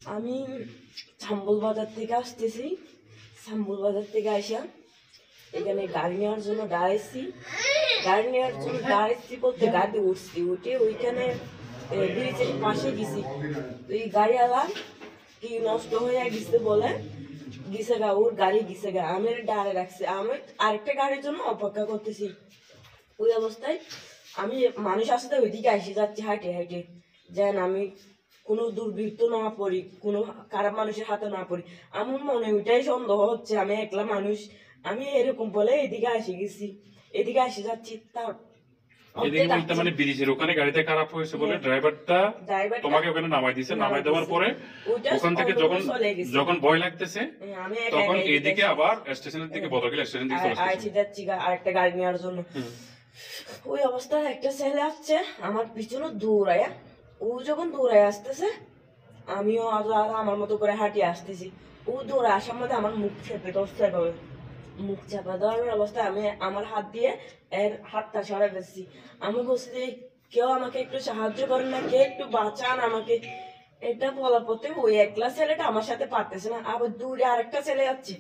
আমি শাম্বুল বাজার থেকে আসতেছি। শাম্বুল বাজার থেকে আসা এখানে গাড়ি নেওয়ার জন্য দাঁড়াইছি বলতে গাড়ি উঠছি, উঠে ওইখানে ব্রিজের পাশে গেছি। ওই গাড়িওয়ালা কি নষ্ট হয়ে গেছে বলে গেছে গা, ওর গাড়ি গেছে গা, আমি দাঁড়ে রাখছি, আমি আরেকটা গাড়ির জন্য অপেক্ষা করতেছি। ওই অবস্থায় আমি মানুষ আসতে ওইদিকে এসে যাচ্ছি হাঁটে হাঁটে, যেন আমি কোনো দুর্বৃত্ত না পড়ি, কোনো খারাপ মানুষের হাতে না পড়ি। আমার মনে ওইটাই সন্দেহ হচ্ছে আমি একলা মানুষ। আমি এরকম বলে এদিকে এসে গেছি, এদিকে এসে যাচ্ছি। তার মানে ব্রিজের ওখানে গাড়িতে খারাপ হয়েছে বলে ড্রাইভারটা তোমাকে ওখানে নামাই দিয়েছে। নামাই দেওয়ার পরে ওখান থেকে যখন ভয় লাগতেছে তখন এইদিকে আবার স্টেশনের দিকে বদরগিল স্টেশন দিকে চলে যাচ্ছি আরেকটা গাড়ি নেওয়ার জন্য। ওই অবস্থায় একটা ছেলে আসছে আমার পিছনে দৌড়ায়া, ও যখন দৌড়ায় আসতেছে আমিও আর আমার মতো করে হাঁটিয়ে আসতেছি। ও দৌড়ে আসার মধ্যে আমার মুখ চেপে ধরছে, এভাবে মুখ চাপা দেওয়ার অবস্থায় আমি আমার হাত দিয়ে এর হাতটা সরাই ফেলছি। আমি বলছি যে কেউ আমাকে একটু সাহায্য করেন না, কে একটু বাঁচান আমাকে। এটা বলার পথে ওই একলা ছেলেটা আমার সাথে পারতেছে না, আবার দূরে আরেকটা ছেলে যাচ্ছে,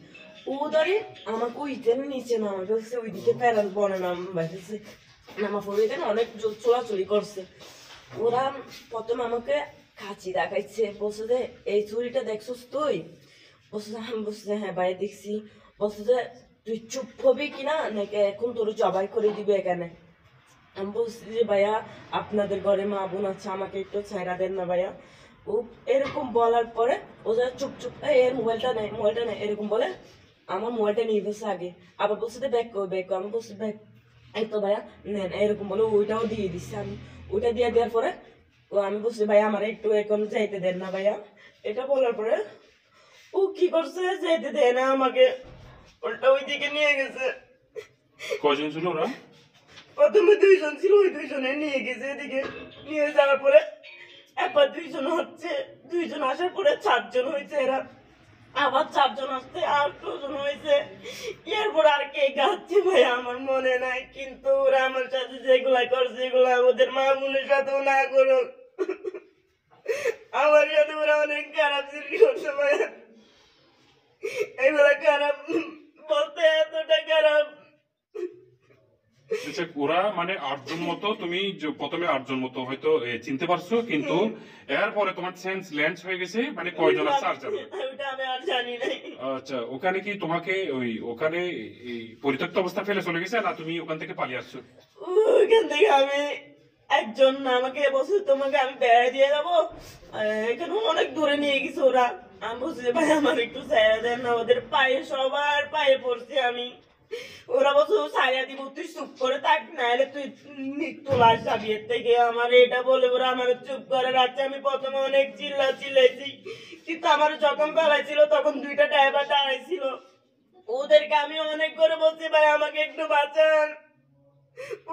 ও ধরে আমাকে ওইখানে নিচে নামা ফেলছে, ওইদিকে প্যারাল বনে নামা ফেলছে। নামা পড়ে এখানে অনেক চোরাচুরি করছে। ওরা প্রথম আমাকে কাঁচি দেখাইছে, বলছে যে এই চুরিটা দেখছিস তুই? বলছে আমি বলছি হ্যাঁ ভাই দেখছি। বলছে যে তুই চুপ হবি কিনা নাকি এখন তোর জবাই করে দিবে এখানে। আমি বলছি যে ভাইয়া আপনাদের ঘরে মা বোন আছে, আমাকে একটু ছেড়া দেন না ভাইয়া। ও এরকম বলার পরে ও যে চুপ চুপ এর মোবাইলটা নেই এরকম বলে আমার মোবাইলটা নিয়ে গেছে আগে। আবার বলছে যে ব্যাক করো। আমি বলছি ব্যাক, এই তো ভাইয়া নেন এরকম বলে ওইটাও দিয়ে দিচ্ছি। আমি ওইটা দিয়ে দেওয়ার পরে ও আমি বলছি ভাইয়া আমার একটু এখন যাইতে দেন না ভাইয়া। এটা বলার পরে ও কি করছে, যাইতে দেয় না আমাকে, ওটা ওইদিকে নিয়ে গেছে। কজন ছিল ওরা? প্রথমে 2 জন ছিল, ওই 2 জনে নিয়ে গেছে এদিকে। নিয়ে যাওয়ার পরে একবার 2 জন হচ্ছে, 2 জন আসার পরে 4 জন হয়েছে, এরা আবার 4 জন আসছে, আর 2 জন হয়েছে। এরপর আর কে গাচ্ছে ভাই আমার মনে নাই, কিন্তু ওরা আমার সাথে যেগুলা করছে এগুলা ওদের মা বোনের সাথেও না করো, আমার সাথে ওরা অনেক খারাপ সৃষ্টি করছে ভাই। এগুলা খারাপ বলতে এতটা খারাপ। আচ্ছা, ওরা মানে 8 জন মতো, তুমি প্রথমে 8 জন মতো হয়তো চিনতে পারছো, কিন্তু এরপরে তোমার সেন্স ল্যান্ড হয়ে গেছে মানে কয়জন আছে? 4 জন। ওটা আমি আর জানি না। আচ্ছা, ওখানে কি তোমাকে ওখানে পরিত্যক্ত অবস্থা ফেলে চলে গেছে না তুমি ওখান থেকে পালিয়ে আসছো? ওইখান থেকে আমি একজন আমাকে বলছে তোমাকে আমি বেড়া দিয়ে যাবো, এখানে অনেক দূরে নিয়ে গেছে ওরা। আমি বলছি ভাই আমার একটু ছায়া দেন না, ওদের পায়ে সবার পায়ে পড়ছি আমি। ওরা বলছে ছায়া দিব, তুই চুপ করে থাক নাহলে তুই মৃত্যু লাশ যাবি এর থেকে। আমার এটা বলে ওরা আমার চুপ করে রাখছে। আমি প্রথমে অনেক চিল্লাইছি, কিন্তু আমার যখন বেলাইছিল তখন 2টা ড্রাইভার দাঁড়াইছিল, ওদেরকে আমি অনেক করে বলছি ভাই আমাকে একটু বাঁচান।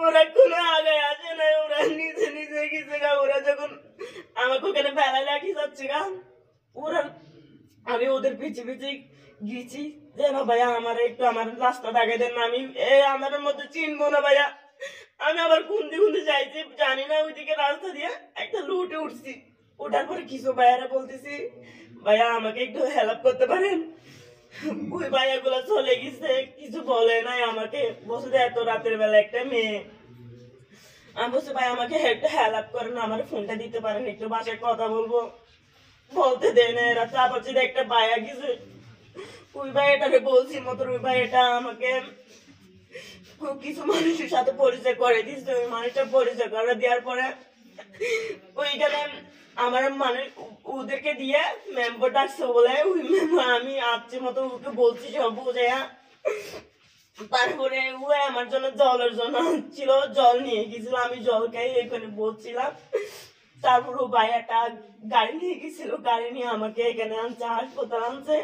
ওরা কোনো আগে আসে নাই, ওরা নিজে নিজে গেছে গা। ওরা যখন আমাকে ওখানে ফেলা লাগি যাচ্ছে গা, ওরা আমি ওদের পিছিয়ে পিছিয়ে গেছি যেন ভাইয়া আমার একটু আমার রাস্তা দেখাই দেন না, আমি আমার মধ্যে চিনবো না ভাইয়া। আমি আবার খুন্দি যাইছি জানি না, ওইদিকে রাস্তা দিয়ে একটা লুটে উঠছি। ওঠার পরে কিছু ভাইয়ারা বলতেছি ভাইয়া আমাকে একটু হেল্প করতে পারেন। ওই ভাইয়া গুলা চলে গেছে, কিছু বলে নাই আমাকে। বসে এত রাতের বেলা একটা মেয়ে, আমি বলছি ভাই আমাকে একটু হেল্প করেন, আমার ফোনটা দিতে পারেন, একটু বাসায় কথা বলবো। বলতে দেয় না এরা। তারপর একটা ভাইয়া গেছে, ওই ভাইয়াটাকে বলছি মতো ওই ভাইয়াটা আমাকে কিছু মানুষের সাথে পরিচয় করে দিচ্ছে। ওই মানুষটা পরিচয় করে দেওয়ার পরে ওইখানে আমার মানে ওদেরকে দিয়ে মেম্বার ডাকছে বলে ওই মেম্বার আমি আসছে মতো ওকে বলছি সব বোঝাইয়া। তারপরে ও আমার জন্য জলের জন্য ছিল, জল নিয়ে গেছিল, আমি জল খাই এখানে বলছিলাম। তারপর ও ভাইয়াটা গাড়ি নিয়ে গেছিল, গাড়ি নিয়ে আমাকে এখানে আনছে, হাসপাতাল আনছে।